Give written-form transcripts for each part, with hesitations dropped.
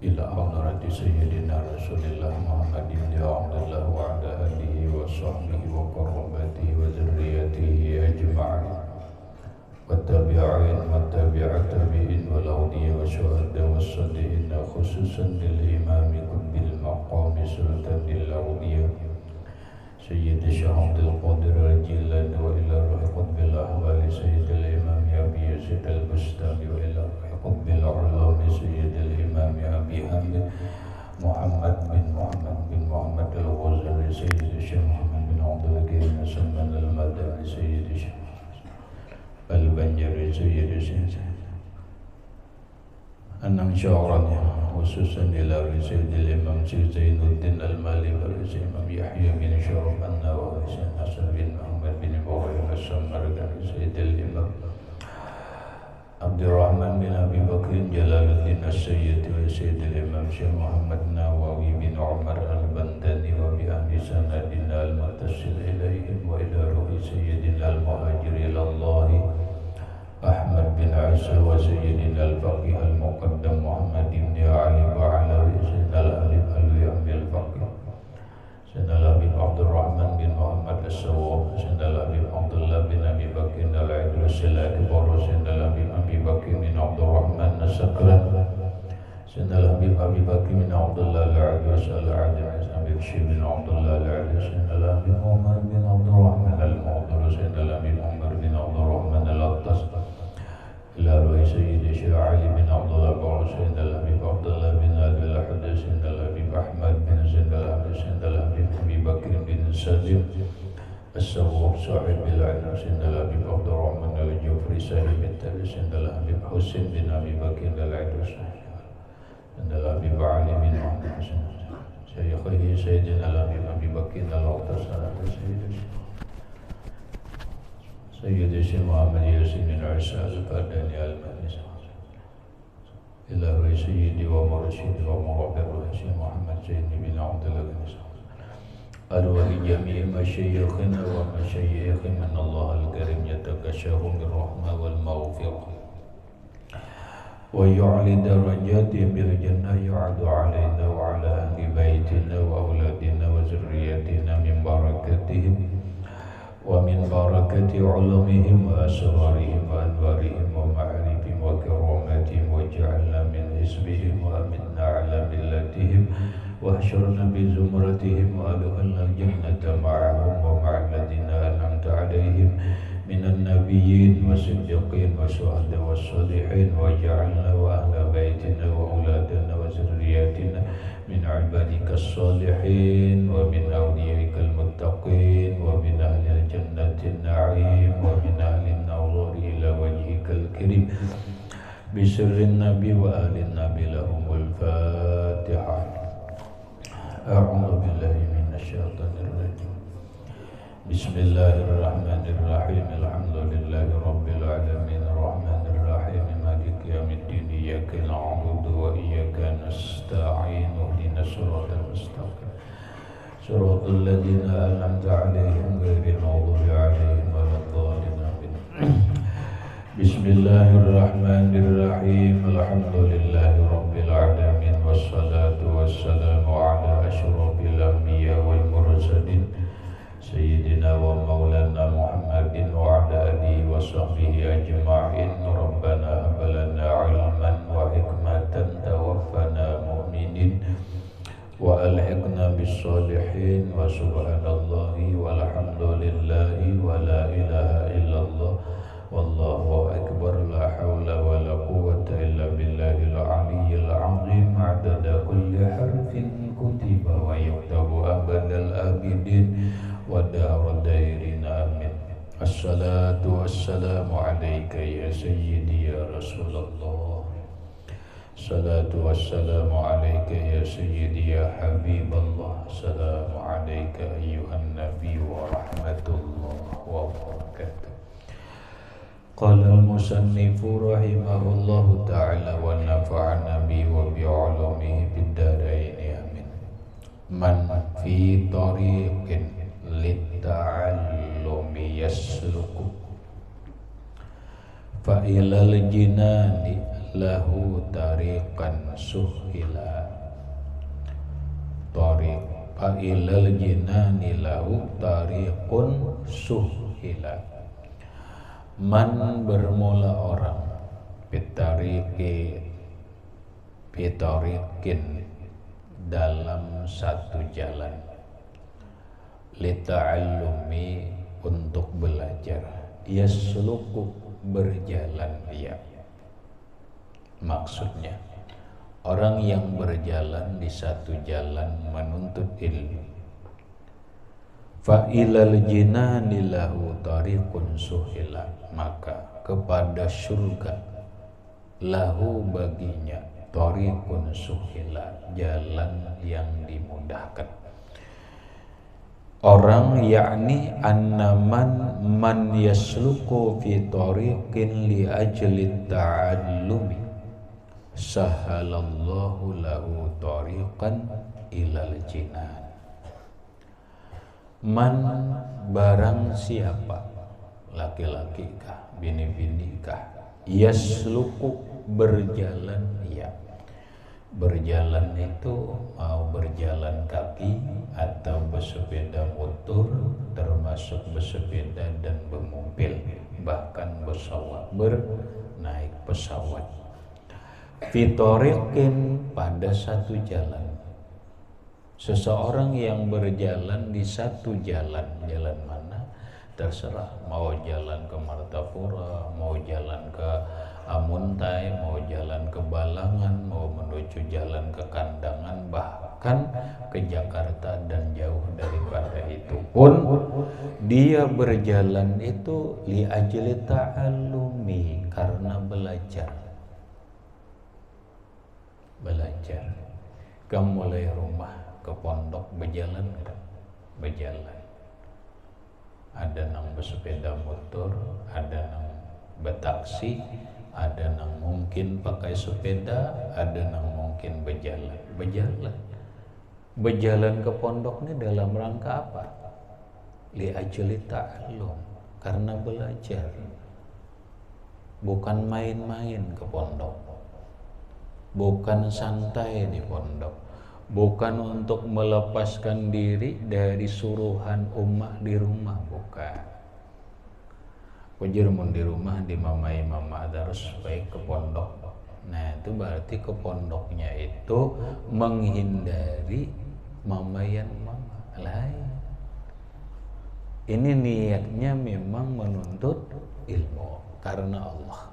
إلى حضرة سيدنا رسول الله محمد بن عبد الله وعلى آله وصحبه وقربته وذريته أجمعين والتابعين والتابع تابعين والأولياء والشهداء والصالحين خصوصا للإمام قطب المقام سلطان الأولياء سيد الشيخ عبد القادر الجيلاني وإلى روح قطب الأحوال سيد الإمام أبي يزيد البستاني وإلى روح قطب العلوم سيد الإمام أبي حامد محمد بن محمد الغزالي سيد الشيخ محمد بن عبد الكريم سلمان المدني سيد الشيخ البنجري سيد الشيخ Anang syawaranya khususan ila Sayyid al-Imam Zainuddin al-Maliki Imam Yahya bin Syaraf an-Nawawi Sayyid Hasan bin Muhammad bin Ibrahim as-Samarqandi Sayyid al-Imam Abdurrahman bin Abi Bakr Jalaluddin as-Sayyid wa Sayyid al-Imam Syekh Muhammad Nawawi bin Umar al-Bandani wa bi ahli sanadina al-muttasil ilaihim wa ila ruhi Sayyidina al-Muhajir ilallahi Ahmad bin Isa wa Sayyidina al-Faqih al-Muqaddam Muhammad bin Ali Ba'alawi Sayyidina al-Habib al-Wiyambil Faqih Sayyidina al-Habib Abdurrahman bin Muhammad as-Sawwab Sayyidina al-Habib Abdullah bin Abi Bakr al-Idris al-Akbar Sayyidina al-Habib Abi Bakr bin Abdurrahman as-Sakran Sayyidina al-Habib Abi Bakr bin Abdullah al-Idris al-Adim Habib Syekh bin Abdullah al-Idris Sayyidina al-Habib Umar bin Abdurrahman al-Mu'adhir Sayyidina al-Habib Umar bin Abdurrahman al-Attas إلى روي سيد الشيخ علي بن عبد الله بن سيد الحبيب عبد الله بن أبي الحدث سيد الحبيب أحمد بن زيد الحبيب سيد الحبيب أبي بكر بن سالم السواب صاحب العلم سيد الحبيب عبد الرحمن الجوفري صاحب التابع سيد الحبيب حسين بن أبي بكر العدوس سيد الحبيب علي بن محمد شيخه سيدنا الحبيب أبي بكر العطاس سيد الشيخ محمد ياسين العيسى الفرداني المهدي إلى روي سيدي ومرشدي ومربي الشيخ محمد زين بن عبد الله أرواح جميع مشايخنا ومشايخنا من الله الكريم يتكشفهم بالرحمة والمغفرة ويعلي درجاتهم بالجنة يعد علينا وعلى أهل بيتنا وأولادنا وذريتنا من بركتهم ومن بركة علومهم وأسرارهم وأنوارهم ومعارفهم وكراماتهم واجعلنا من حزبهم وأمنا على ملتهم واحشرنا بزمرتهم وأدخلنا الجنة معهم ومع الذين أنعمت عليهم من النبيين والصديقين والشهداء والصالحين واجعلنا وأهل بيتنا وأولادنا وذرياتنا من عبادك الصالحين ومن أوليائك المتقين ومن أهل الجنة النعيم ومن أهل النظر إلى وجهك الكريم بسر النبي وآل النبي لهم الفاتحة. أعوذ بالله من الشيطان الرجيم. بسم الله الرحمن الرحيم. الحمد لله رب العالمين الرحمن الرحيم مالك يوم الدين إياك نعبد وإياك نستعين اهدنا الصراط المستقيم صراط الذين أنعمت عليهم غير المغضوب عليهم ولا الضالين. بسم الله الرحمن الرحيم. الحمد لله رب العالمين والصلاة والسلام على أشرف الأنبياء والمرسلين سيدنا ومولانا محمد وعلى آله وصحبه أجمعين. ربنا هب لنا علما وحكمة توفنا مؤمنين وألحقنا بالصالحين وسبحان الله والحمد لله ولا إله إلا الله والله أكبر لا حول ولا قوة إلا بالله العلي العظيم عدد كل حرف كتب ويكتب أبد الآبدين ودار الدائرين آمين. الصلاة والسلام عليك يا سيدي يا رسول الله. الصلاة والسلام عليك يا سيدي يا حبيب الله. السلام عليك أيها النبي ورحمة الله وبركاته. قال المصنف رحمه الله تعالى ونفعنا به وبعلومه في الدارين آمين. من في طريق للتعلم يسلك فإلى الجنان lahu tariqan suhila tariq fa ilal jinani lahu tariqun suhila. Man bermula orang bitariqin dalam satu jalan, lita'allumi untuk belajar, yasluku berjalan dia. Maksudnya orang yang berjalan di satu jalan menuntut ilmu. Fa ilal jinani lahu tariqun suhila, maka kepada surga lahu baginya tariqun suhila, jalan yang dimudahkan. Orang yakni annaman man yasluku fi tariqin li ajli ta'allumi sahalallahu lahu tariqan ilal jinan. Man barang siapa, laki-laki kah, bini-bini kah, yasluku berjalan ya. Berjalan itu mau berjalan kaki atau bersepeda motor, termasuk bersepeda dan bermobil, bahkan pesawat, bernaik pesawat. Fitorikin pada satu jalan. Seseorang yang berjalan di satu jalan, jalan mana? Terserah, mau jalan ke Martapura, mau jalan ke Amuntai, mau jalan ke Balangan, mau menuju jalan ke Kandangan, bahkan ke Jakarta dan jauh daripada itu pun dia berjalan itu li ajli ta'allumi, karena belajar. Kamu mulai rumah ke pondok berjalan kan? Berjalan. Ada nang bersepeda motor, ada nang betaksi, ada nang mungkin pakai sepeda, ada nang mungkin berjalan. Berjalan ke pondok ini dalam rangka apa? Li ajli ta'allum, karena belajar. Bukan main-main ke pondok, bukan santai di pondok, bukan untuk melepaskan diri dari suruhan umat di rumah, bukan. Kujar mun di rumah di mamai mama harus baik ke pondok. Nah itu berarti ke pondoknya itu menghindari mamayan mama lain. Ini niatnya memang menuntut ilmu karena Allah.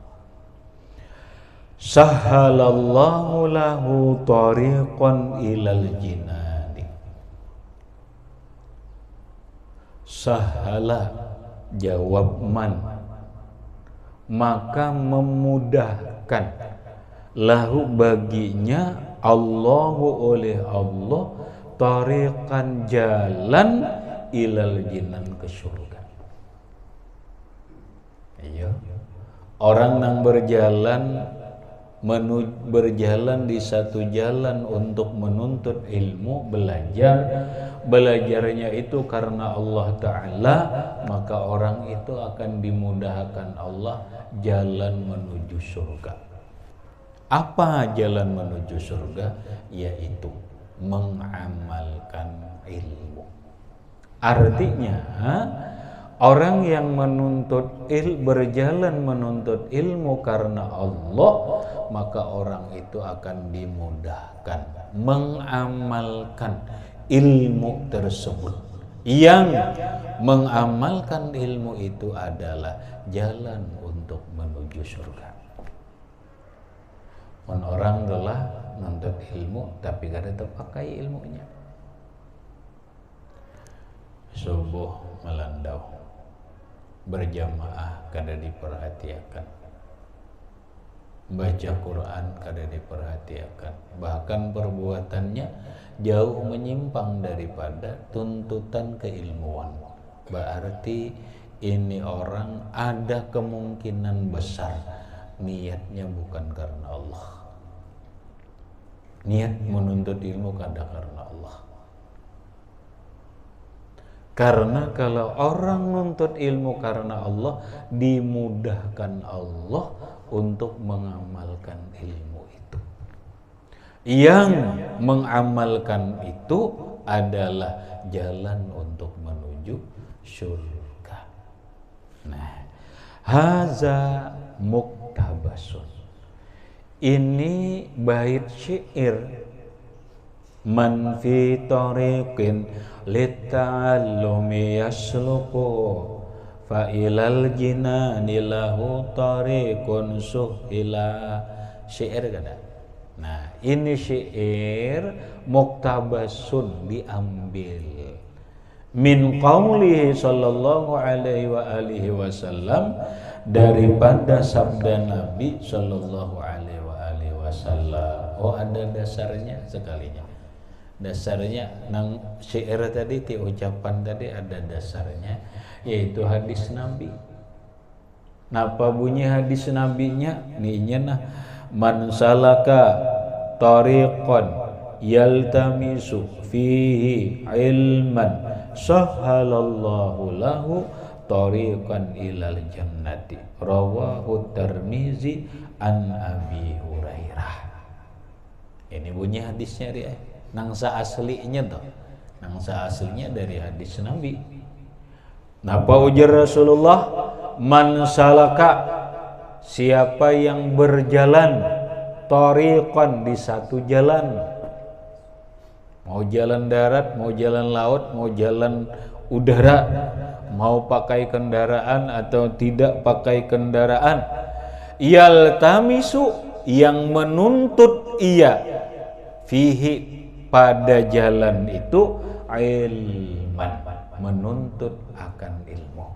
Sahalallahu lahu tariqan ilal jinani. Sahala jawab man, maka memudahkan lahu baginya Allahu oleh Allah tariqan jalan ilal jinan ke surga. Iya. Orang yang berjalan di satu jalan untuk menuntut ilmu, belajarnya itu karena Allah Ta'ala, maka orang itu akan dimudahkan Allah jalan menuju surga. Apa jalan menuju surga? Yaitu mengamalkan ilmu. Artinya orang yang berjalan menuntut ilmu karena Allah, maka orang itu akan dimudahkan mengamalkan ilmu tersebut. Yang mengamalkan ilmu itu adalah jalan untuk menuju surga. Orang telah menuntut ilmu tapi kada terpakai ilmunya. Subuh melandau, berjamaah kada diperhatikan, baca Quran kada diperhatikan, bahkan perbuatannya jauh menyimpang daripada tuntutan keilmuan. Berarti ini orang ada kemungkinan besar niatnya bukan karena Allah. Niat menuntut ilmu kada karena Allah. Karena kalau orang nuntut ilmu karena Allah, dimudahkan Allah untuk mengamalkan ilmu itu. Yang mengamalkan itu adalah jalan untuk menuju surga. Nah, haza muktabasun. Ini bait syair man fi tariqin litta'allumi yasluku fa ilal jinani lahu tariqun suhila. Syair kada. Nah, ini syair muktabasun diambil min qaulihi sallallahu alaihi wasallam, daripada sabda Nabi sallallahu alaihi wasallam. Oh, ada dasarnya sekalinya. Dasarnya nang syair tadi, ti ucapan tadi ada dasarnya, yaitu hadis Nabi. Napa bunyi hadis Nabinya? Ninya nah, man salaka tariqan yaltamisu fihi ilman sahhalallahu lahu tariqan ilal jannati, rawahu Tirmizi an Abi Hurairah. Ini bunyi hadisnya dia. Nangsa aslinya toh. Nangsa aslinya dari hadis Nabi. Napa ujar Rasulullah? Man salaka, siapa yang berjalan tariqan, di satu jalan, mau jalan darat, mau jalan laut, mau jalan udara, mau pakai kendaraan atau tidak pakai kendaraan, yaltamisu, yang menuntut ia, fihi, pada jalan itu, ilman, menuntut akan ilmu,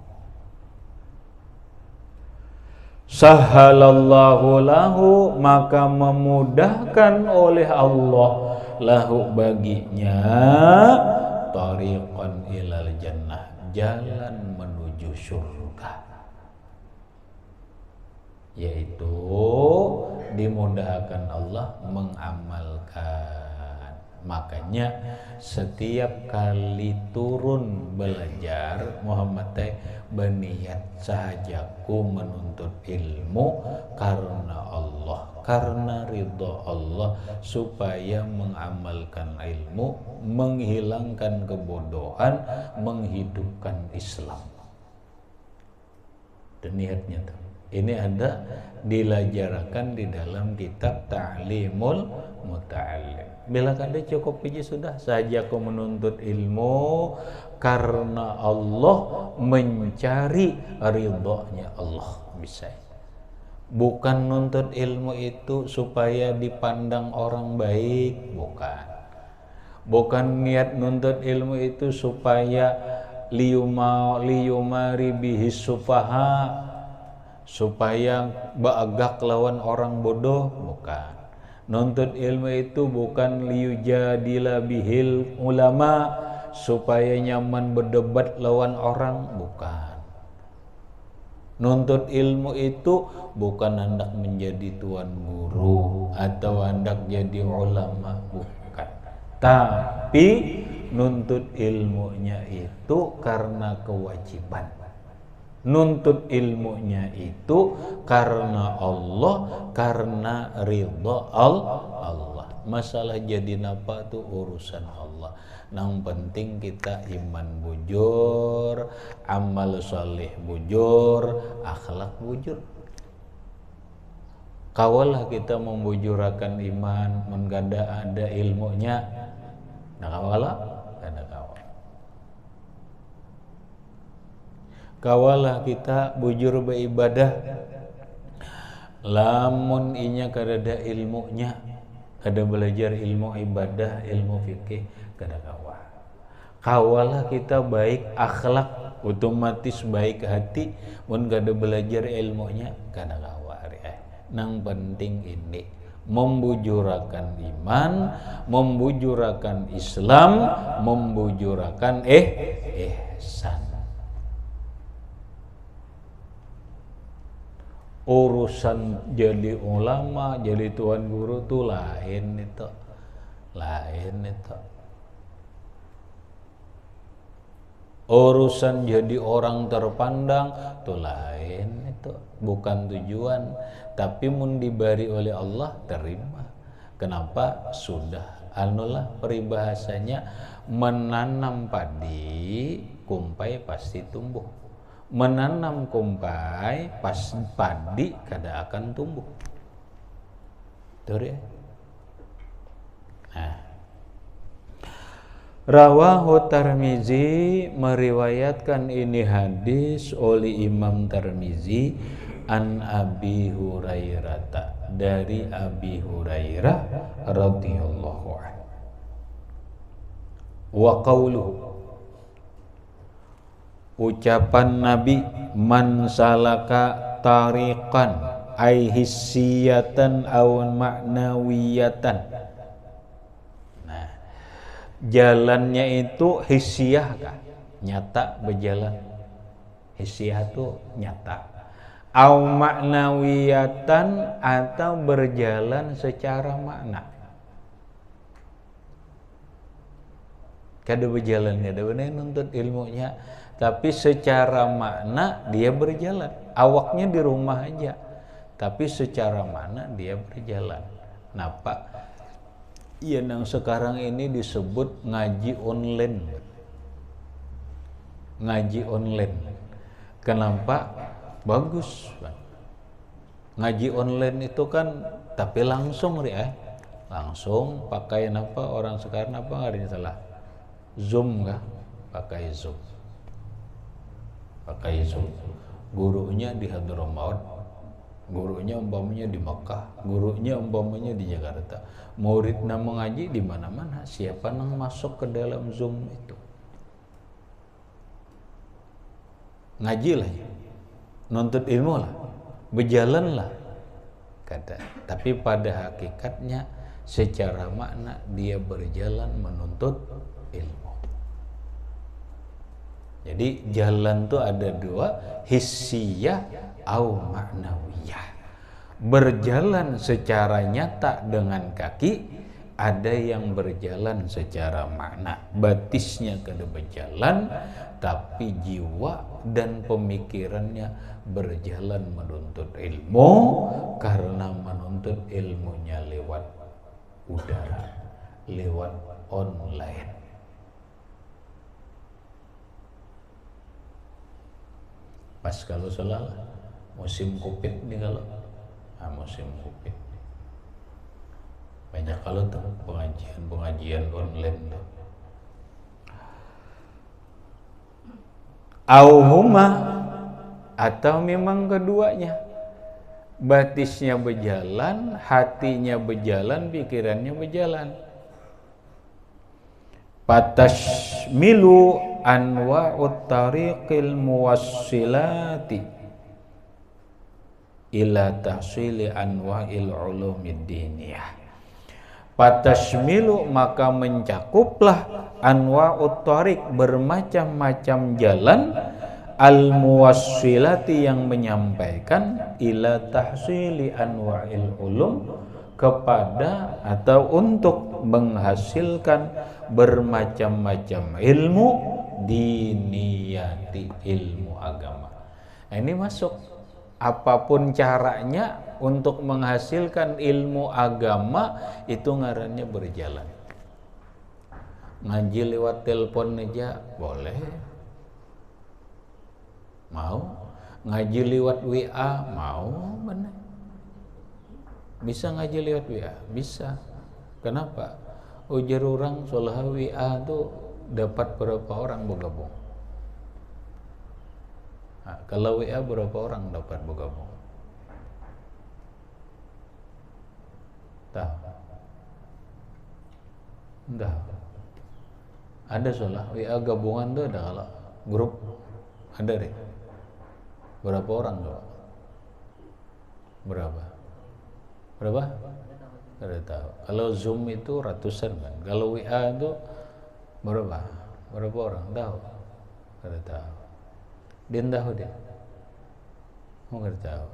sahhalallahu lahu, maka memudahkan oleh Allah lahu, baginya, tariqan ilal jannah, jalan menuju surga, yaitu dimudahkan Allah mengamalkan. Makanya setiap kali turun belajar Muhammad teh berniat sahajaku menuntut ilmu karena Allah, karena ridha Allah, supaya mengamalkan ilmu, menghilangkan kebodohan, menghidupkan Islam. Dan niatnya tuh, ini ada dilajarkan di dalam kitab Ta'limul Muta'allim. Bila kada cukup puji sudah, saja aku menuntut ilmu karena Allah, mencari ridhonya Allah, bisa. Bukan nuntut ilmu itu supaya dipandang orang baik, bukan. Bukan niat nuntut ilmu itu supaya liyumari bihi sufaha, supaya baagak lawan orang bodoh, bukan. Nuntut ilmu itu bukan liyujadila bihil ulama, supaya nyaman berdebat lawan orang, bukan. Nuntut ilmu itu bukan hendak menjadi tuan guru atau hendak jadi ulama, bukan. Tapi nuntut ilmunya itu karena kewajiban. Nuntut ilmunya itu karena Allah, karena ridha Allah. Masalah jadi napa tuh urusan Allah. Yang penting kita iman bujur, amal saleh bujur, akhlak bujur. Kawalah kita membujurakan iman, menggada ada ilmunya. Nah kawalah, ada kawal. Kawalah kita bujur beribadah, lamun inya kada ilmunya, kada belajar ilmu ibadah, ilmu fikih, kada kawal. Kawalah kita baik akhlak, otomatis baik hati, mun kada belajar ilmunya, kada kawal. Nang penting ini membujurakan iman, membujurakan Islam, membujurakan ihsan. Urusan jadi ulama, jadi tuan guru tuh lain itu. Urusan jadi orang terpandang itu lain, itu bukan tujuan. Tapi mun diberi oleh Allah terima. Kenapa? Sudah anulah peribahasanya, menanam padi kumpai pasti tumbuh. Menanam kumpai pas padi kada akan tumbuh. Tuh ya. Nah, Rawahu Tirmizi, meriwayatkan ini hadis oleh Imam Tirmizi an Abi Hurairah, dari Abi Hurairah radhiyallahu anhu. Wa qauluhu, ucapan Nabi, man salaka tariqan ay hissiyatan aw ma'nawiyatan. Nah, jalannya itu hissiyah kah? Nyata berjalan. Hissiyah itu nyata. Aw ma'nawiyatan, atau berjalan secara makna. Kada berjalan, kada benar nuntut ilmunya, tapi secara makna dia berjalan. Awaknya di rumah aja, tapi secara makna dia berjalan. Napa? Yang sekarang ini disebut ngaji online. Ngaji online. Kenapa? Bagus. Ngaji online itu kan tapi langsung ya. Langsung pakai apa orang sekarang apa nggak salah? Zoom kah? Pakai Zoom. Pakai Zoom. Gurunya di Hadramaut, gurunya umpamanya di Makkah, gurunya umpamanya di Jakarta. Muridnya mengaji di mana-mana. Siapa yang masuk ke dalam Zoom itu? Ngajilah, nuntut ilmu lah, berjalan lah, kata. Tapi pada hakikatnya secara makna dia berjalan menuntut ilmu. Jadi jalan tuh ada dua, hissiyah au ma'nawiyah. Berjalan secara nyata dengan kaki, ada yang berjalan secara makna. Batisnya kada berjalan, tapi jiwa dan pemikirannya berjalan menuntut ilmu, karena menuntut ilmunya lewat udara, lewat online. Pas kalau salah musim Covid nih, kalau musim Covid banyak kalau tuh pengajian online tuh. Auhuma, atau memang keduanya, batisnya berjalan, hatinya berjalan, pikirannya berjalan. Patashmilu anwa'ut tariqil muwassilati ila tahsili anwa'il ulumid diniyah. Patashmilu, maka mencakuplah anwa'ut tariq, bermacam-macam jalan, al muwassilati, yang menyampaikan ila tahsili anwa'il ulum, kepada atau untuk menghasilkan bermacam-macam ilmu diniyati, ilmu agama. Nah, ini masuk apapun caranya untuk menghasilkan ilmu agama itu ngarannya berjalan. Ngaji lewat telepon aja boleh, mau. Ngaji lewat WA mau, benar. Bisa ngaji lewat WA, bisa. Kenapa? Ujar orang solah WA tuh dapat berapa orang bergabung? Nah, kalau WA berapa orang dapat bergabung? Tahu? Enggak. Ada solah WA gabungan tuh ada, kalau grup ada deh. Berapa orang tuh? Berapa? Tidak tahu. Kalau Zoom itu ratusan kan. Kalau WA itu berapa? Berapa orang? Tahu? Tidak tahu. Dia tahu dia. Nggak tahu.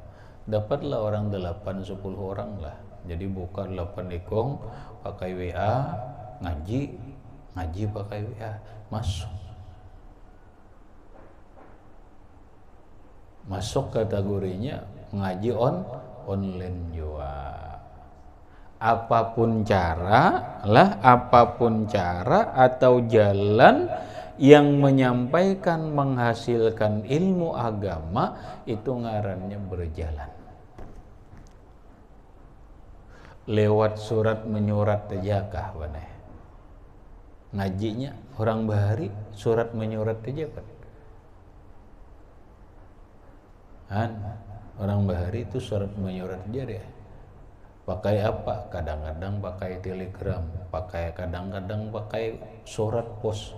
Dapatlah orang 8-10 orang lah. Jadi buka 8 ekong pakai WA, ngaji pakai WA, masuk. masuk kategorinya ngaji online juga. Apapun cara atau jalan yang menyampaikan menghasilkan ilmu agama itu ngarannya berjalan. Lewat surat menyurat aja kah baneh. Ngajinya orang bahari surat menyurat aja kan. Orang bahari itu surat menyurat aja deh. Pakai apa? Kadang-kadang pakai telegram, kadang-kadang pakai surat pos.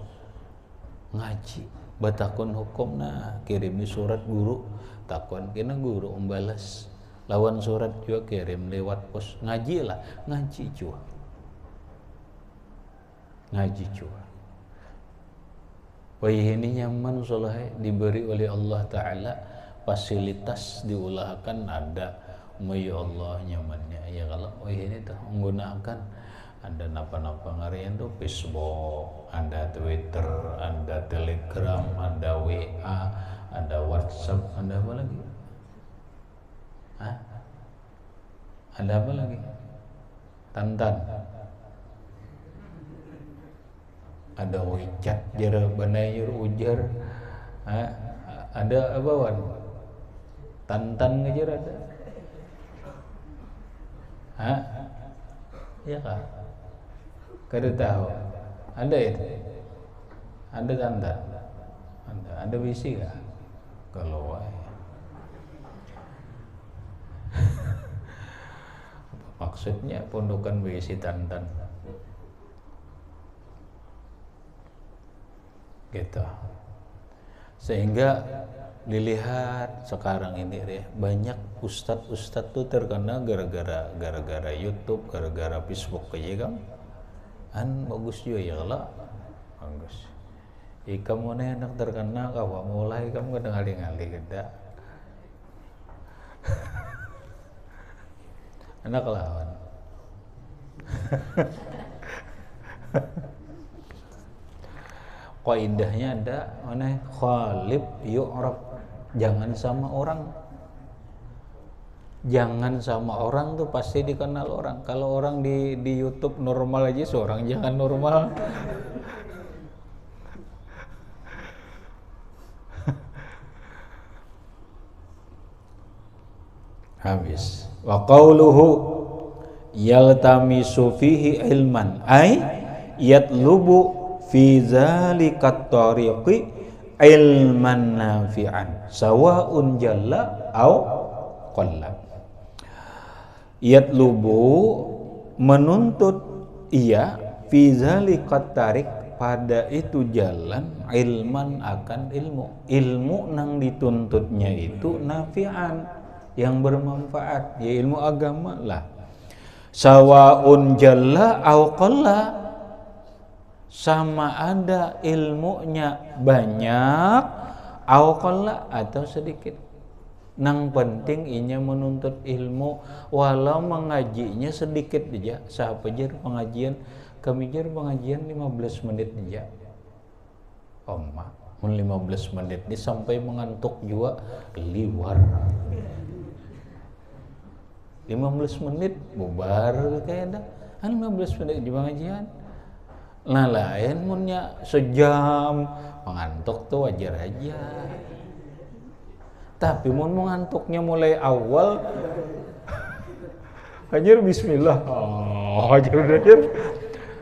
Ngaji batakun hukum kirimi surat guru takon kena guru membalas lawan surat juga kirim lewat pos. Ngaji juga. Wah ini nyaman soalnya diberi oleh Allah Ta'ala fasilitas diulahkan ada. Ya Allah nyamannya ya kalau ini tuh menggunakan ada napa-napa ngarian tuh Facebook, ada Twitter, ada Telegram, ada WA, ada WhatsApp, ada apa lagi? Ada apa lagi? Tantan. Ada WeChat, jara banayur ujar. Ada apa wan? Tantan ngejar ada. Ya kah? Kada tahu. Ada itu. Ada Tantan. Ada bisi kah? Kalau maksudnya pondokan bisi Tantan. Gitu. Sehingga dilihat sekarang ini ya, banyak ustadz tuh terkena gara-gara YouTube, gara-gara Facebook aja kan. Bagus juga ya lah. Bagus. Kamu nih enak terkena kawa mulai kamu kadang ngali-ngali geda. Enak lawan. Kok indahnya ada mana khalib yu'rab. Jangan sama orang tuh pasti dikenal orang. Kalau orang di YouTube normal aja seorang jangan normal. Habis. Wa qauluhu yaltamisu fihi ilman ay yatlubu fi zalika tariqi ilman nafi'an sawa'un jalla au qalla. Yatlubu menuntut ia fi zalika tariq pada itu jalan ilman akan ilmu nang dituntutnya itu nafi'an yang bermanfaat ya ilmu agama lah. Sawa'un jalla au qalla sama ada ilmunya banyak atau sedikit. Nang penting inya menuntut ilmu walau mengajinya sedikit aja. Sahaja pengajian kami jar pengajian 15 menit aja. 15 menit ini sampai mengantuk juga liwar. 15 menit bubar kayak dah. 15 menit di pengajian. Nah lain munnya sejam mengantuk tuh wajar aja. Tapi mun mengantuknya mulai awal hajar bismillah. Hajar.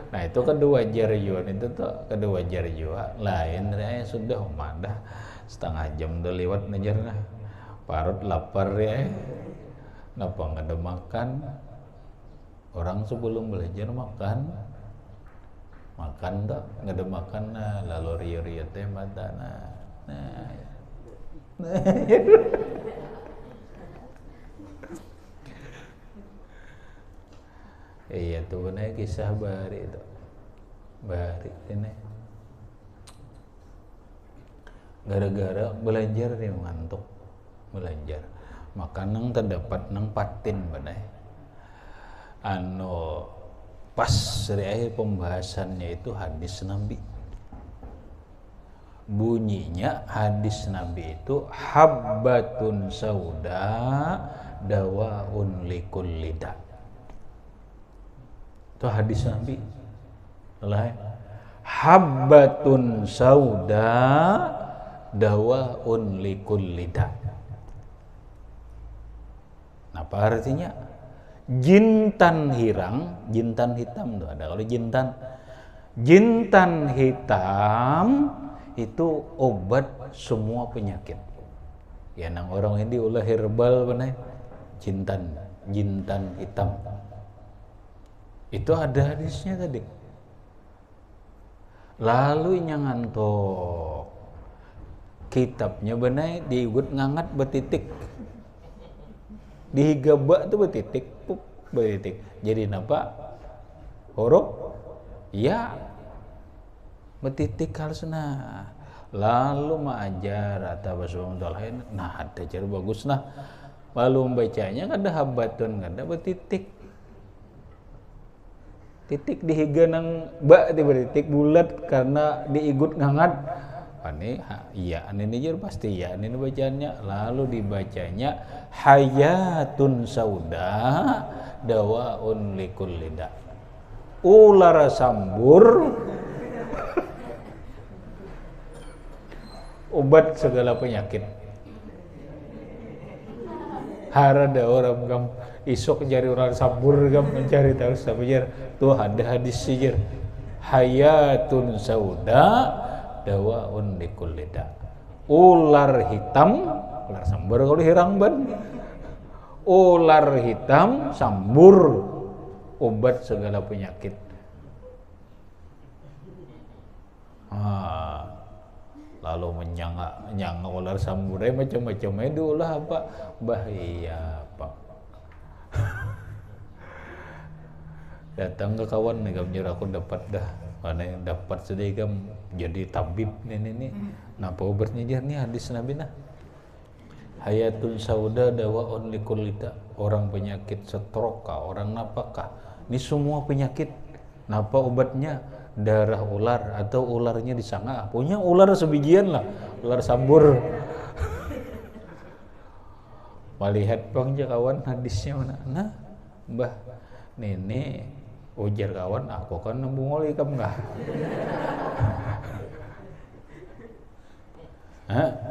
Nah itu kedua wajar juga itu tuh kedua wajar juga. Lain sudah dah setengah jam udah lewat najar nah. Parut lapar ya. Napa nggak ada makan? Orang sebelum belajar makan tak nggak ada makan lalu ria teh mata iya tuh benar kisah Bahari ini gara-gara belajar nih ngantuk belajar makan nang terdapat nang patin benar pas dari akhir pembahasannya itu hadis Nabi Bunyinya hadis Nabi itu habbatun sauda dawaun likulli da. Itu hadis Nabi. Habbatun sauda dawaun likulli da. Apa artinya? Jintan hirang, jintan hitam tuh ada. Kalau jintan hitam itu obat semua penyakit. Ya nang orang ini ulah herbal benar. Jintan hitam. Itu ada hadisnya tadi. Lalu nyangantok kitabnya benar diigut ngangat betitik. Dihigaba tuh betitik, betitik. Jadi napa? Huruf ya betitik harusna. Lalu maajar atau basumul lain. Nah, ada cara bagus nah. Lalu membacanya kada habbatun, kada betitik. Titik dihiga nang ba di betitik bulat karena diigut ngangat. Ini iya ini jer pasti ya ini bacanya. Lalu dibacanya hayatun sauda dawaun likulli da. Ular sambur obat segala penyakit. Harada orang gam isok cari ular sambur gam mencari tahu sabar tuh ada hadis sijir hayatun sauda dawaun likulli da. Ular hitam, ular sambur kalau hirang ban. Ular hitam sambur obat segala penyakit. Lalu menyanga ular sambur macam-macam itu lah apa bahaya apa. Datang ke kawan nih kamu aku dapat dah mana yang dapat sedikit jadi tabib nih napa obatnya dia nih hadis Nabi nah hayatun sauda dawaun likulli da. Orang penyakit stroke kah, orang napakah, ini semua penyakit napa obatnya? Darah ular atau ularnya disanga punya ular sebijian lah, ular sambur. Melihat bang kawan hadisnya mana nah mbah nenek ujar kawan aku kan nembung oli kam enggak.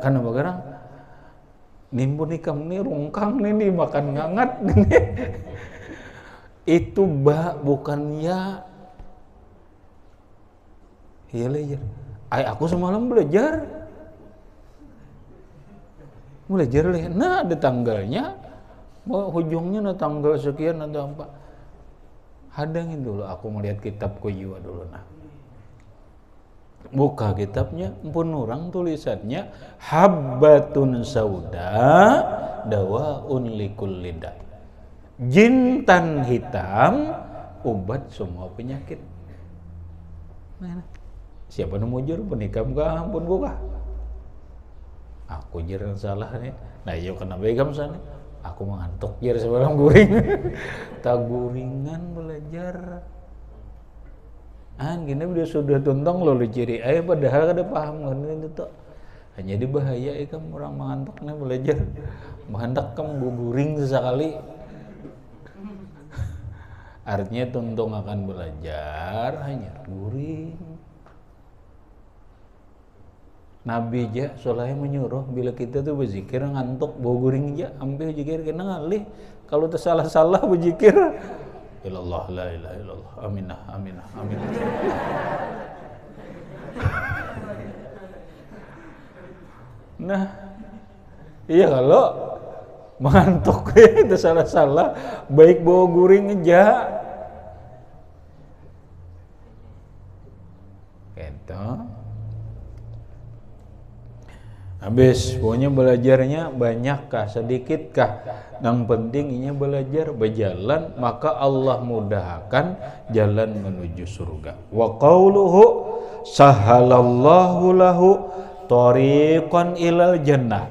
Kan apa garang nimbun ikam nih rungkang nih makan ngangat nih. Itu bukan ya. Iya belajar. Aku semalam belajar leh. Nah ada tanggalnya, ujungnya nah tanggal sekian atau apa. Hadangin dulu aku melihat kitabku jiwa dulu nah. Buka kitabnya, pun orang tulisannya habbatun sauda dawaun likulli da. Jintan hitam obat semua penyakit. Nah. Siapa yang mujur penikam kah ampun gua kah? Aku jer salah nih. Nah iya kena begam sana. Aku mengantuk jer sebelum guring. Tak guringan belajar. Gini dia sudah tuntang lo ciri. Padahal kada paham kan itu tuh. Hanya di bahaya ikam orang mengantuk nih belajar. Menghendak kamu guring sesekali. Artinya tuntung akan belajar hanya guring. Nabi aja soalnya menyuruh bila kita tuh berzikir ngantuk bau guring aja ambil zikir kena ngalih kalau tersalah-salah berzikir ilallah la ilaha illallah aminah aminah aminah. Nah iya kalau mengantuk itu salah-salah baik bau guring aja gitu. Habis pokoknya belajarnya banyakkah sedikitkah yang penting ini belajar berjalan maka Allah mudahkan jalan menuju surga. Wa qauluhu sahalallahu lahu tariqan ilal jannah.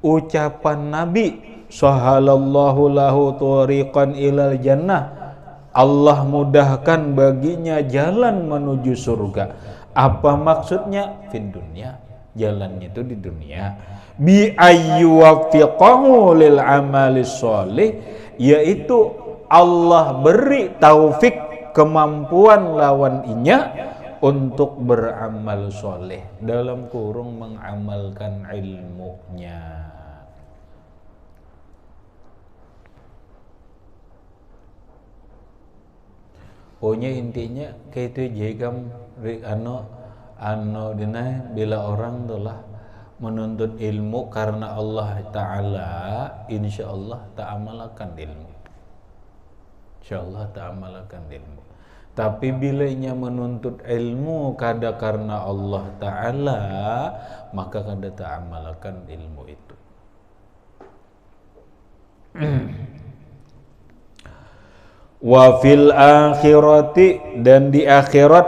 Ucapan Nabi sahalallahu lahu tariqan ilal jannah, Allah mudahkan baginya jalan menuju surga. Apa maksudnya? Fid dunya, jalannya itu di dunia. Bi ayyuwaffiqahu lil amali sholih, yaitu Allah beri taufik, kemampuan lawan inya untuk beramal soleh, dalam kurung mengamalkan ilmunya. Pokoknya intinya kayak itu jegam dina bila orang telah menuntut ilmu karena Allah Ta'ala, insya Allah tak amalkan ilmu. Insya Allah tak amalkan ilmu. Tapi bila ia menuntut ilmu kada karena Allah Ta'ala, maka kada tak amalkan ilmu itu. Wa fil akhirati, dan di akhirat,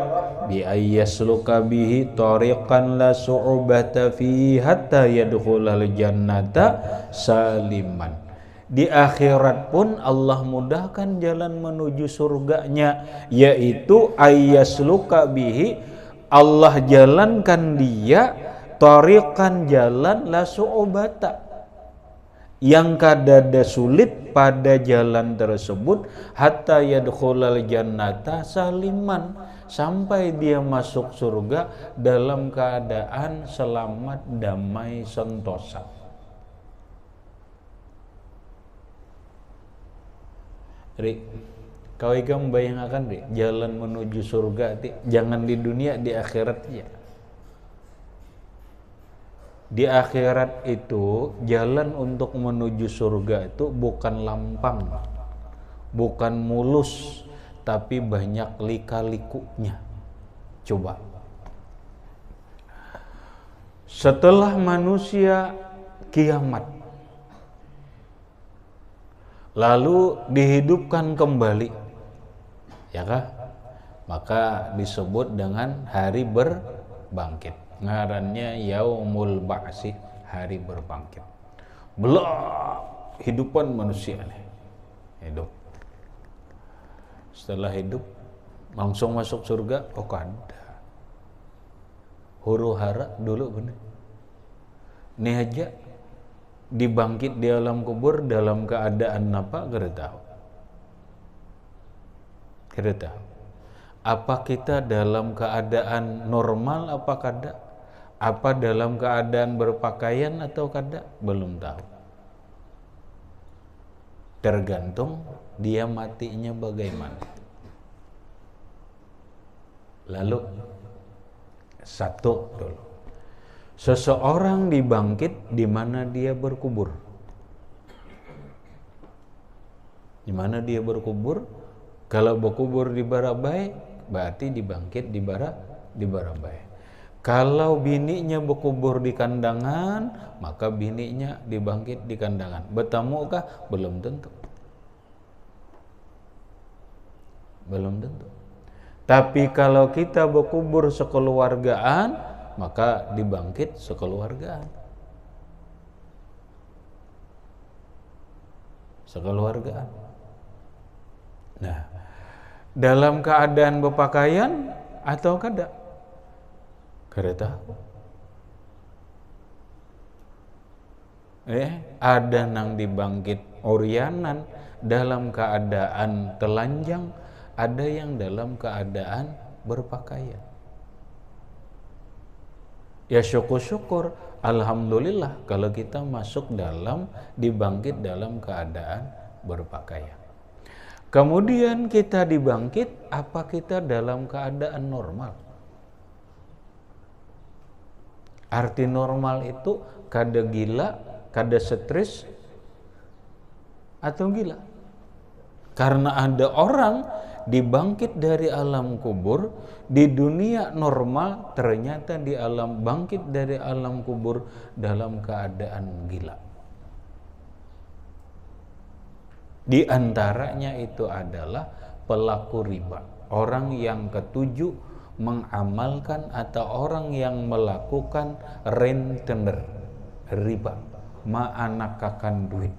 bi ayyasluka bihi tariqan la su'ubata fihi hatta yadkhulal jannata saliman. Di akhirat pun Allah mudahkan jalan menuju surganya, yaitu ayyasluka bihi, Allah jalankan dia, tariqan jalan la su'ubata, yang kadada sulit pada jalan tersebut, hatta yadkhulal jannata saliman, sampai dia masuk surga dalam keadaan selamat, damai, sentosa. Ri, kau ikam bayangkan Ri, jalan menuju surga jangan di dunia, di akhirat ya. Di akhirat itu jalan untuk menuju surga itu bukan lampang, bukan mulus, tapi banyak lika-likunya. Coba, setelah manusia kiamat lalu dihidupkan kembali, ya kah? Maka disebut dengan hari berbangkit. Ngarannya yaumul ba'si, hari berbangkit. Belak hidupan manusia nih, hidup. Setelah hidup langsung masuk surga? Oh kada. Huru hara dulu bener. Ini aja dibangkit di alam kubur dalam keadaan apa? Kada tahu. Kada tahu. Apa kita dalam keadaan normal apa kada? Apa dalam keadaan berpakaian atau kada? Belum tahu. Tergantung dia matinya bagaimana. Lalu satu dulu, seseorang dibangkit di mana dia berkubur. Di mana dia berkubur? Kalau berkubur di Barabai, berarti dibangkit di Barabai. Kalau bininya berkubur di kandangan, maka bininya dibangkit di kandangan. Bertemu kah? Belum tentu. Belum tentu. Tapi kalau kita berkubur sekeluargaan, maka dibangkit sekeluargaan. Sekeluargaan. Nah, dalam keadaan berpakaian atau kada? Kada tahu. Ada nang dibangkit orianan dalam keadaan telanjang, ada yang dalam keadaan berpakaian. Ya syukur-syukur, alhamdulillah kalau kita masuk dalam, dibangkit dalam keadaan berpakaian. Kemudian kita dibangkit, apa kita dalam keadaan normal? Arti normal itu kada gila, kada stres, atau gila. Karena ada orang dibangkit dari alam kubur, di dunia normal, ternyata di alam bangkit dari alam kubur dalam keadaan gila. Di antaranya itu adalah pelaku riba, orang yang ketujuh mengamalkan atau orang yang melakukan rentenir riba, ma'anakakan duit.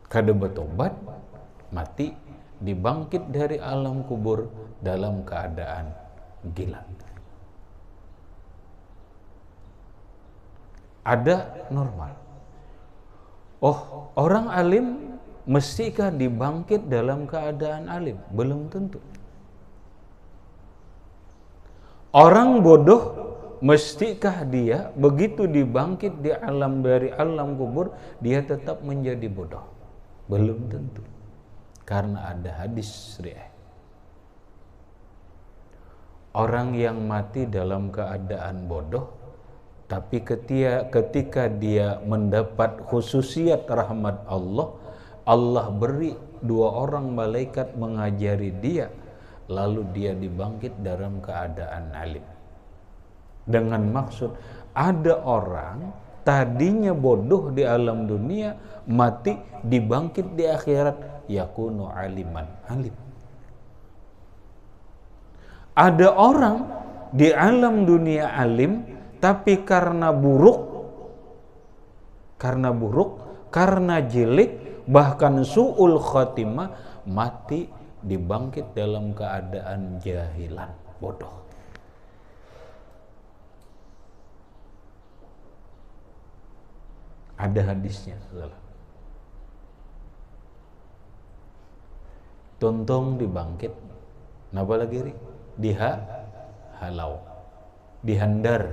Kada bertobat, mati dibangkit dari alam kubur dalam keadaan gila. Ada normal. Oh, orang alim mestikah dibangkit dalam keadaan alim? Belum tentu. Orang bodoh mestikah dia begitu dibangkit di alam dari alam kubur dia tetap menjadi bodoh? Belum tentu. Karena ada hadis riwayat. Orang yang mati dalam keadaan bodoh, tapi ketika dia mendapat khususiat rahmat Allah, Allah beri 2 orang malaikat mengajari dia, lalu dia dibangkit dalam keadaan alim. Dengan maksud, ada orang tadinya bodoh di alam dunia, mati, dibangkit di akhirat, yakunu aliman, alim. Ada orang di alam dunia alim, tapi karena buruk, karena jelek, bahkan su'ul khotimah, mati dibangkit dalam keadaan jahilan, bodoh. Ada hadisnya, saudara. Tontong dibangkit, napa lagi ri? Halau, dihandar.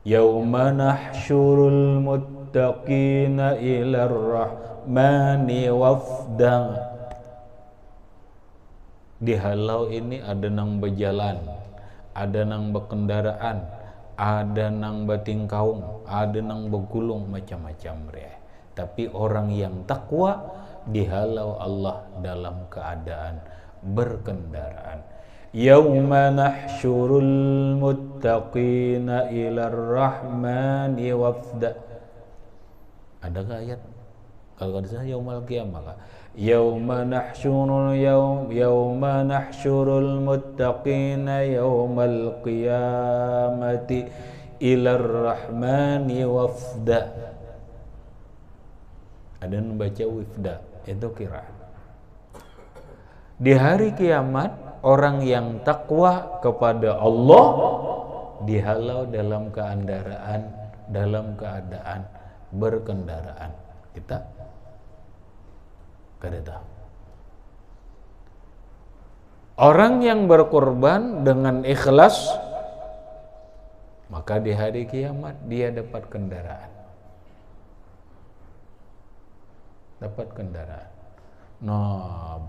Yauma nahsyurul muttaqina ilar rahmani wafda. Dihalau ini ada nang berjalan, ada nang berkendaraan, ada nang batingkaung, ada nang begulung, macam-macam ya. Tapi orang yang takwa dihalau Allah dalam keadaan berkendaraan. Yauma nahsyurul muttaqina ilar rahmani wafda. Adakah ayat? Kalau ada saya yaumal qiyamah kah? Yauma nahsyurul muttaqina yaumal qiyamati ilar rahmani wafda. Ada yang baca wifda, itu qiraat. Di hari kiamat, orang yang takwa kepada Allah dihalau dalam keadaan berkendaraan. Kita kada tahu. Orang yang berkorban dengan ikhlas, maka di hari kiamat dia dapat kendaraan.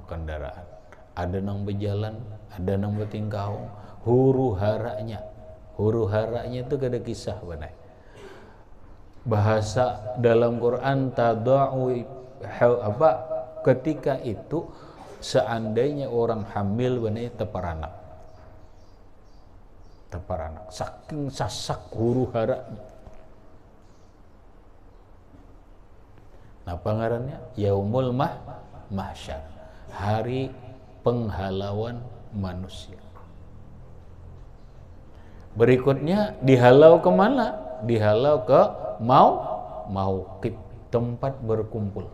Kendaraan. Ada nang berjalan, ada nang bertingkau, huru haranya itu ada kisah benar. Bahasa dalam Quran ketika itu seandainya orang hamil benar teparanak, saking sasak huru haranya. Nah, pengarannya Yaumul Mahsyar, hari penghalauan manusia. Berikutnya dihalau kemana? Dihalau ke mauqif, tempat berkumpul.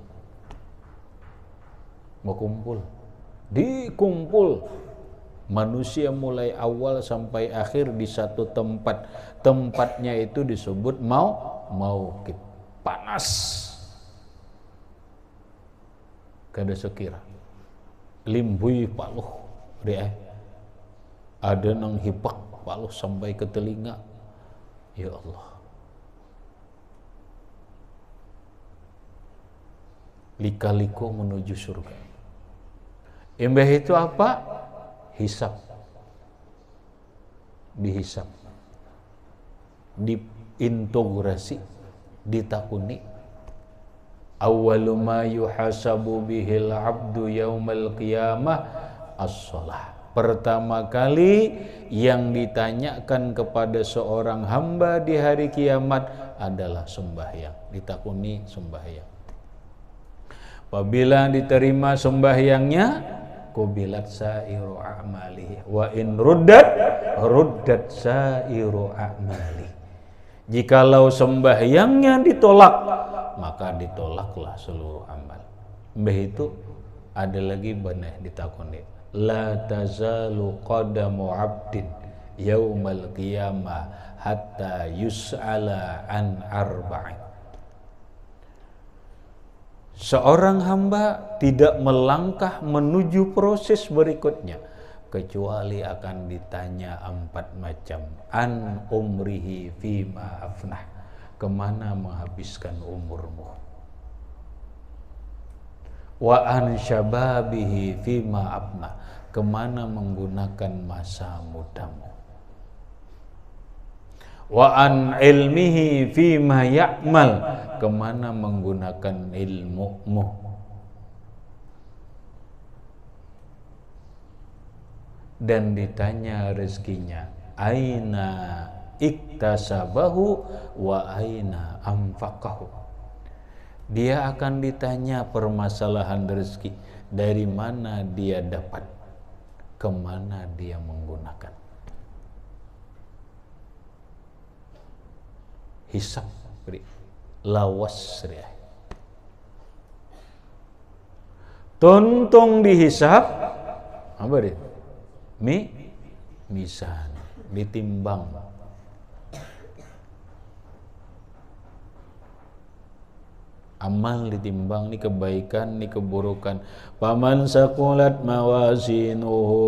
Dikumpul manusia mulai awal sampai akhir di satu tempat. Tempatnya itu disebut mauqif, panas. Kada sekira limbui paluh dia ada nang hipak paluh sampai ke telinga. Ya Allah, lika-liku menuju surga. Embah itu apa? Hisab. Dihisab, diintegrasi, ditakuni. Awwalu ma yuhasabu bihil abdu yaumal qiyamah as-shalah. Pertama kali yang ditanyakan kepada seorang hamba di hari kiamat adalah sembahyang. Ditakuni sembahyang. Apabila diterima sembahyangnya, qubilat sairu a'malihi wa in ruddat sairu a'mali. Jikalau sembahyangnya ditolak, maka ditolaklah seluruh amal. Mbah itu ada lagi banah ditakoni. La tazalu qadamu 'abdin yaumal qiyamah hatta yus'ala an arba'in. Seorang hamba tidak melangkah menuju proses berikutnya kecuali akan ditanya 4 macam. An umrihi fima afnah, kemana menghabiskan umurmu. Wa an syababihi fima afnah, kemana menggunakan masa mudamu. Wa an ilmihi fima ya'mal, kemana menggunakan ilmumu. Dan ditanya rezekinya, aina iktasabahu wa aina anfaqahu. Dia akan ditanya permasalahan rezeki, dari mana dia dapat, kemana dia menggunakan. Hisab lawas riah. Tuntung dihisab apa dia? Mizan, ditimbang. Amal ditimbang, ni kebaikan, ni keburukan. Faman saqulat mawazinuhu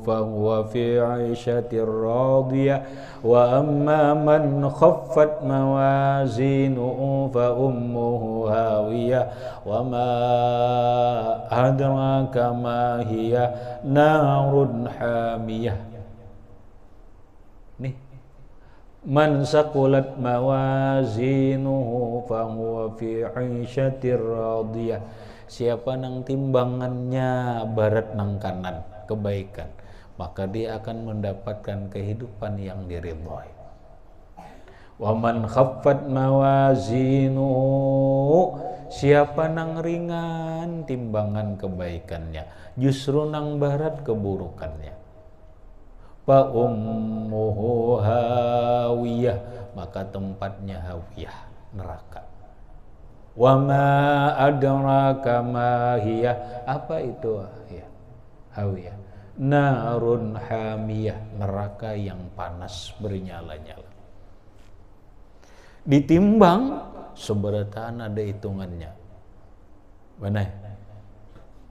fahuwa fi 'aisyatir radiyah wa amma man khaffat mawazinuhu fa ummuhu hawiyah wa ma adraka ma hiya narun hamiyah. Nih, man saqulat mawazinuhu fahuwa fi 'aisyatir radiyah. Siapa nang timbangannya barat nang kanan kebaikan, maka dia akan mendapatkan kehidupan yang diridhoi. Wa man khaffat mawazinuhu, siapa nang ringan timbangan kebaikannya, justru nang barat keburukannya. Fa ummuhu hawiyah, maka tempatnya hawiyah, neraka. Wa ma adraka ma hiya, apa itu ya? Hawiyah, narun hamiyah, neraka yang panas bernyala-nyala. Ditimbang seberataan ada hitungannya. Mana?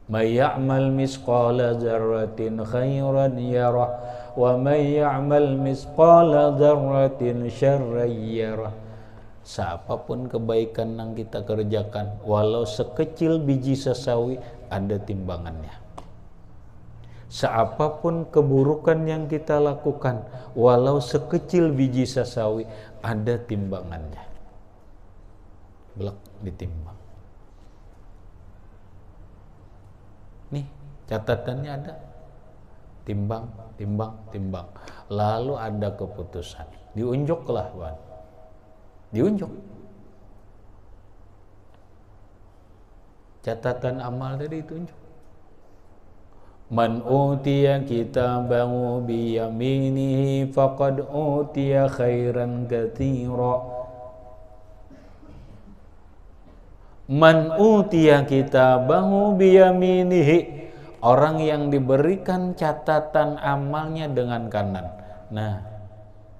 May ya'mal misqala dzarratin khairan yarah wa may ya'mal misqala dzarratin syarran yarah. Siapapun kebaikan yang kita kerjakan, walau sekecil biji sesawi, ada timbangannya. Siapapun keburukan yang kita lakukan, walau sekecil biji sesawi, ada timbangannya. Belak ditimbang. Nih, catatannya ada. Timbang, timbang, timbang. Lalu ada keputusan. Diunjuklah, Wan. Diunjuk. Catatan amal tadi ditunjuk. Man utiya kitabahu biyaminihi faqad utiya khairan katsira. Man utiya kitabahu biyaminihi, orang yang diberikan catatan amalnya dengan kanan. Nah,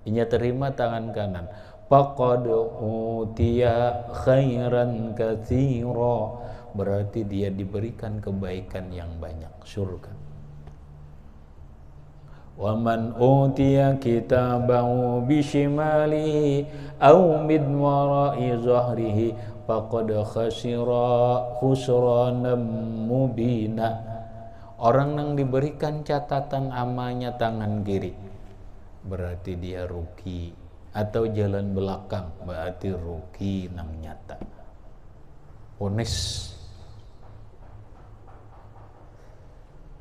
ini terima tangan kanan. Faqad utiya khairan katsira, berarti dia diberikan kebaikan yang banyak, surga. Wa man utiya kitabahu bishimalihi aw min wara'i zahrihi faqad khasira khusranan mubina. Orang yang diberikan catatan amalnya tangan kiri, berarti dia rugi. Atau jalan belakang, berarti rugi nang nyata. Ones.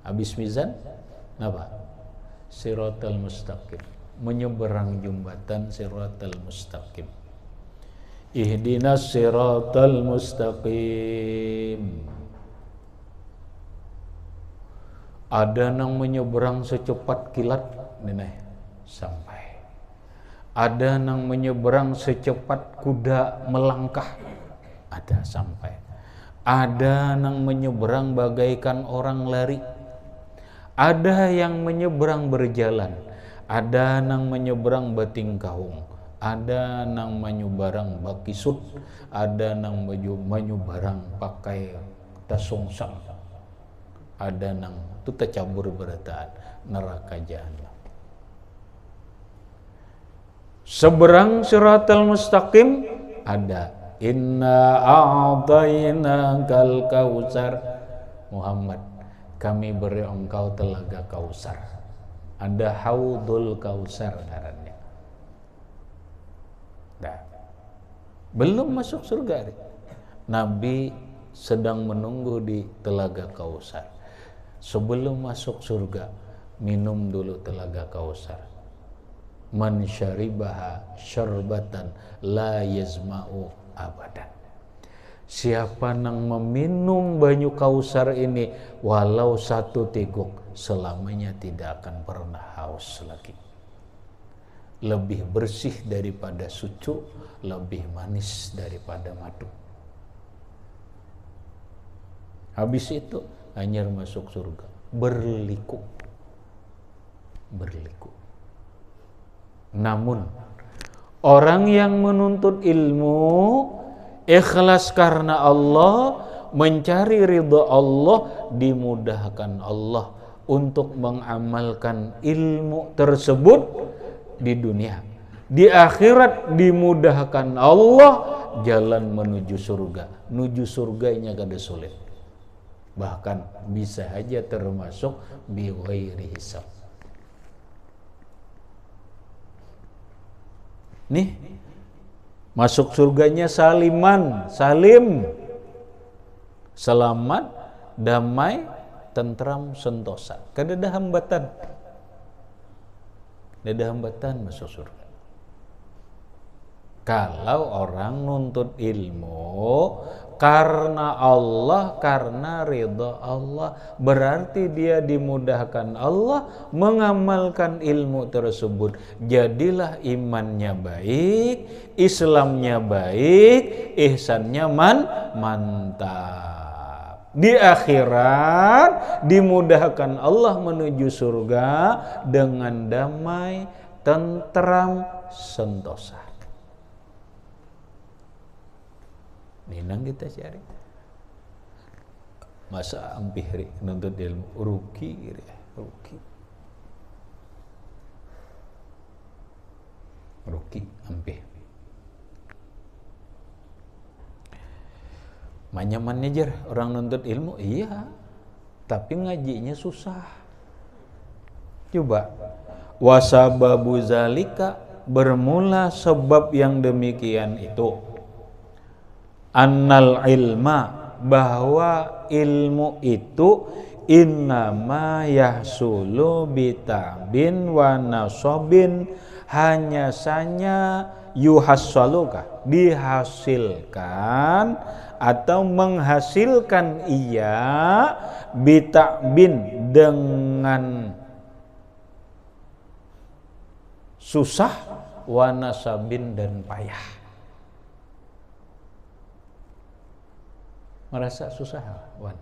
Habis mizan, apa? Siratal mustaqim, menyeberang jembatan siratal mustaqim. Ihdinas siratal mustaqim. Ada nang menyeberang secepat kilat, nenek, sampai. Ada nang menyeberang secepat kuda melangkah, ada sampai. Ada yang menyeberang bagaikan orang lari, ada yang menyeberang berjalan, ada yang menyeberang bating kahung, ada yang menyeberang bakisut, ada yang menyeberang pakai tasungsang, ada yang itu tercabur berataan neraka jahanam. Seberang siratal mustaqim ada inna a'tainakal kautsar. Muhammad, kami beri engkau telaga Kausar. Ada haudul Kausar ngarannya. Nah, belum masuk surga. Nabi sedang menunggu di telaga Kausar. Sebelum masuk surga, minum dulu telaga Kausar. Man syaribaha syarbatan la yazma'u abadan. Siapa yang meminum banyu Kausar ini walau satu teguk, selamanya tidak akan pernah haus lagi. Lebih bersih daripada susu, lebih manis daripada madu. Habis itu hanya masuk surga, berliku. Namun orang yang menuntut ilmu ikhlas karena Allah, mencari ridha Allah, dimudahkan Allah untuk mengamalkan ilmu tersebut di dunia. Di akhirat dimudahkan Allah jalan menuju surga. Menuju surganya kada sulit. Bahkan bisa aja termasuk bi ghairi hisab. Nih, masuk surganya salim, selamat, damai, tentram, sentosa. Kada ada hambatan. Kada ada hambatan masuk surga. Kalau orang nuntut ilmu karena Allah, karena ridha Allah, berarti dia dimudahkan Allah mengamalkan ilmu tersebut. Jadilah imannya baik, Islamnya baik, ihsannya mantap. Di akhirat dimudahkan Allah menuju surga dengan damai, tentram, sentosa. Ninang kita cari. Masa ampih nuntut ilmu rugi. Rugi ampih. Manyamannya jar orang nuntut ilmu, iya. Tapi ngajinya susah. Coba. Wasababu zalika, bermula sebab yang demikian itu. Annal ilma, bahwa ilmu itu innama yahsulu bitabin wa nasobin, hanya saja yuhassaluka, dihasilkan atau menghasilkan ia bitabin, dengan susah, wa nasabin, dan payah. Merasa susah, Wan?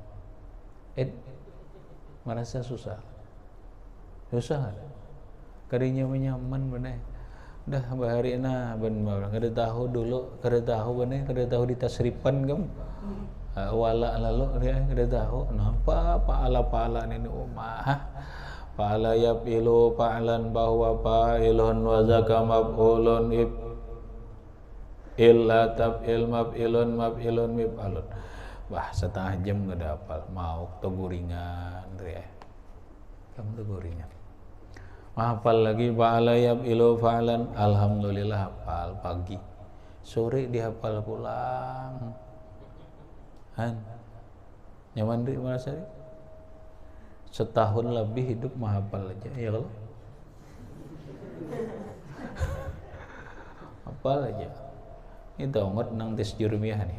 Merasa susah? Susah? Karinya menyaman bener. Dah bahari na bener. Kada tahu dulu, kada tahu bener, kada tahu di tasripan kamu. Wala lalu dia kada tahu. Napa paala ini umah? Paala yapilu pa'lan bahwa fa'ilun wa zaka maf'ulun illa tab'il maf'ilun mif'alun. Wah, setengah jam gak ada hafal. Mau teguringan, kamu teguringan. Hafal lagi fa'ala yaf'ilu fa'lan. Alhamdulillah hafal pagi. Sore dihafal pulang. Nyaman di mana sih? Setahun lebih hidup menghafal aja, ya kalau hafal aja. Ini tahu nang tes jurumiyah nih.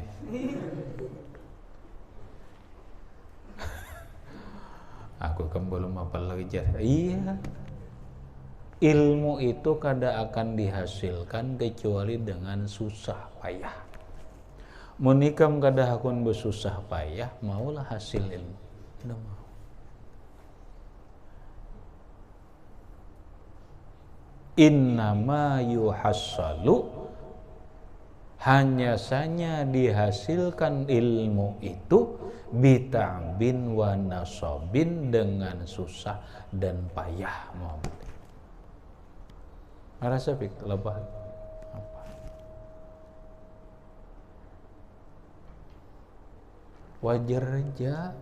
Aku kan belum hafal lagi jar. Iya. Ilmu itu kada akan dihasilkan kecuali dengan susah payah. Munikam kadahakun bersusah payah, maulah hasil ilmu. Tidak mau. Innama yuhassalu, hanya saja dihasilkan ilmu itu bita'bin wa nasabin, dengan susah dan payah. Muhammad merasa fik lebah apa? Wajar aja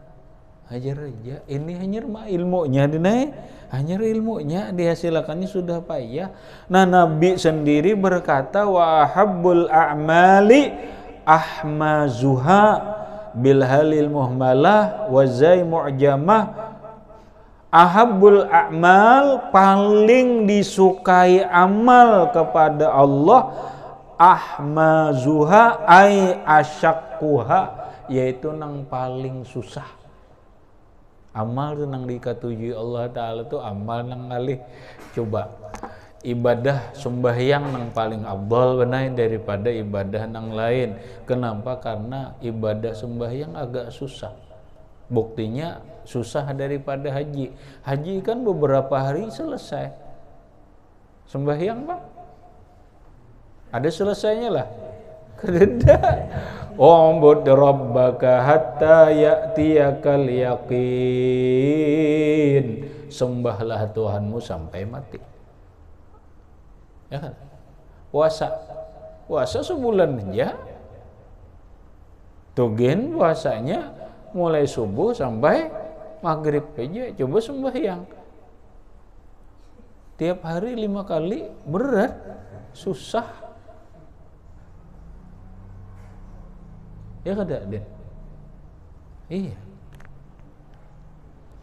ini hanya ilmunya dinai, hanya ilmunya dihasilkannya sudah payah. Nah, Nabi sendiri berkata, wa habbul a'mali ahmazuha bil halil muhmalah wa zai mu'jamah. Ahabbul a'mal, paling disukai amal kepada Allah, ahmazuha ay asyakkuha, yaitu nang paling susah. Amal itu nang dikatujui Allah Ta'ala itu amal nang ngalih. Coba ibadah sembahyang nang paling abdal benai daripada ibadah nang lain. Kenapa? Karena ibadah sembahyang agak susah. Buktinya susah daripada haji. Haji kan beberapa hari selesai. Sembahyang Pak, ada selesainya lah. Kededa. U'bud rabbaka hatta ya'tiyakal yaqin. Sembahlah Tuhanmu sampai mati. Ya kan? Puasa sebulan aja. Tugen puasanya mulai subuh sampai maghrib aja. Coba sembahyang tiap hari 5 kali, berat, susah. Ya kada Den? Iya.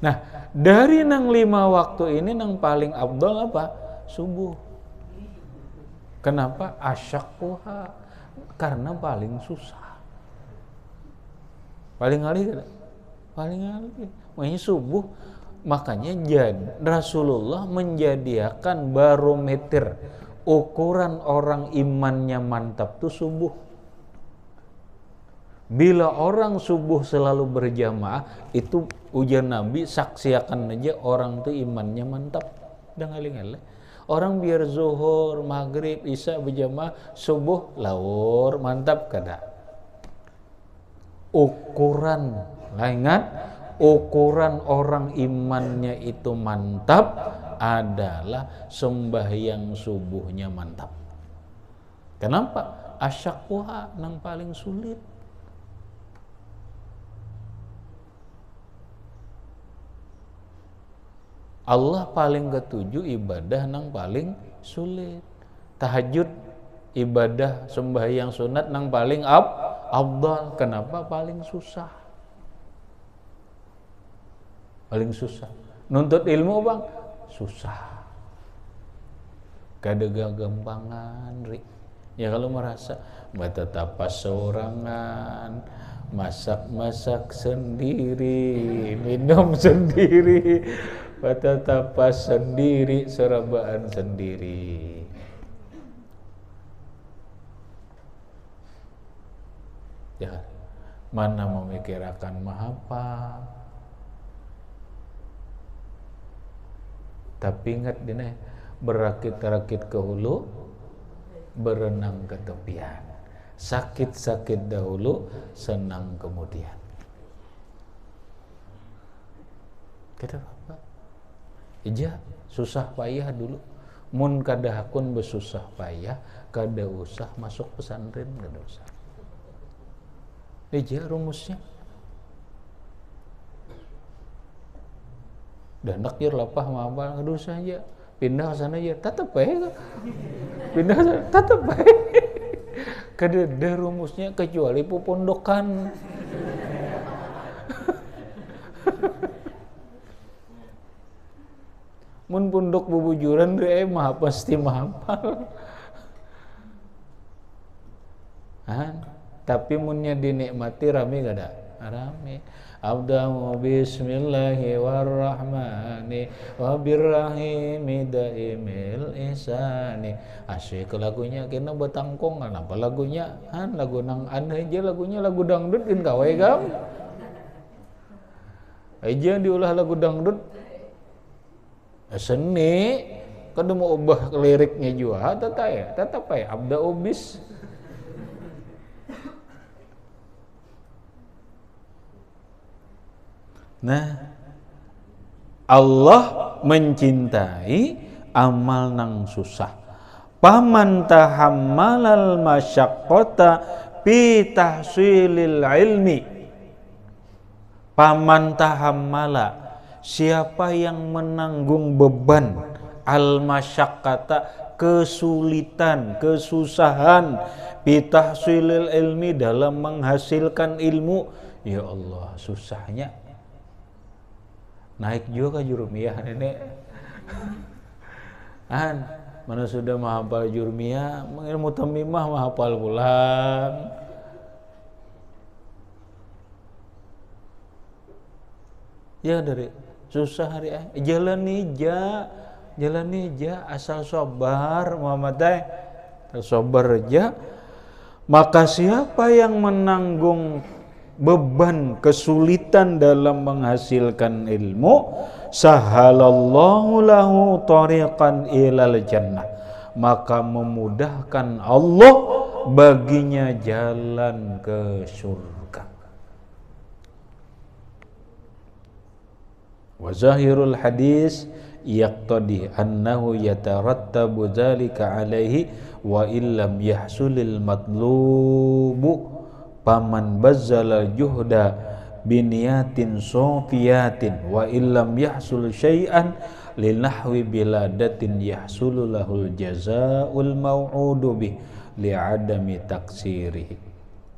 Nah, dari nang 5 waktu ini nang paling abdal apa? Subuh. Kenapa? Asyakkuha, karena paling susah. Paling ngalih kada? Paling ngalih. Makanya subuh, makanya Rasulullah menjadikan barometer ukuran orang imannya mantap tuh subuh. Bila orang subuh selalu berjamaah, itu ujian Nabi, saksiakan aja orang tuh imannya mantap. Dan ngaling-ngaling. Orang biar zuhur, maghrib, isya berjamaah, subuh lawur, mantap kada? Ukuran, ingat, ukuran orang imannya itu mantap adalah sembahyang subuhnya mantap. Kenapa? Asyakkuha nang paling sulit. Allah paling ketujuh ibadah nang paling sulit. Tahajud, ibadah sembahyang sunat nang paling abdal. Kenapa? Paling susah. Paling susah. Nuntut ilmu Bang, susah. Kada gampangan, Ri. Ya kalau merasa mata tapas seorangan, masak-masak sendiri, minum sendiri, mata tapas sendiri, serabaan sendiri. Ya, mana memikirkan mahapa. Tapi ingat dina, berakit-rakit ke hulu, berenang ke tepian. Sakit-sakit dahulu, senang kemudian. Kata apa? Ija susah payah dulu. Mun kada hakun bersusah payah, kada usah masuk pesantren, kada usah. Ija rumusnya. Dan nakir lapah mabal, kada usah aja. Pindah ke sana aja, tetap baik. Pindah ke sana, tetap baik. Kada ada rumusnya kecuali pupondokan. Mun pondok bubujuran mah pasti mahapal. Tapi munnya dinikmati rame kada? rame. Abdahu bismillahi warrahmani wabirrahimi daimil ihsani. Asyik lagunya kena betangkong, apa lagunya? Lagu nang aneh aja lagunya, lagu dangdut kan kawai gam. Aja diulah lagu dangdut. Seni kada mau ubah liriknya juga, tetap ya abdahu bis. Nah, Allah mencintai amal nang susah. Paman tahammalal masyaqqata fi tahsilil ilmi. Paman tahammala, siapa yang menanggung beban al masyaqqata, kesulitan, kesusahan fi tahsilil ilmi, dalam menghasilkan ilmu. Ya Allah, susahnya naik juga jurumiyah nenek. Mana sudah menghafal jurumiyah, ilmu tamimah menghafal pulang. Ya dari susah hari jalan nija asal sabar Muhammad sabar aja. Maka siapa yang menanggung beban kesulitan dalam menghasilkan ilmu, sahalallahu lahu tariqan ilal jannah, maka memudahkan Allah baginya jalan ke surga. Wa zahirul hadis yaqtadi annahu yatarattabu dzalika alaihi wa illam yahsulil matlubu. Paman bazzala juhda biniyatin sofiyatin wa illam yahsul syai'an linahwi biladatin yahsulu lahul jazaa'ul maw'udu bih li'adami taksirihi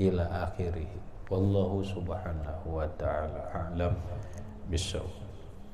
ila akhirih. Wallahu subhanahu wa ta'ala a'lam bissawab.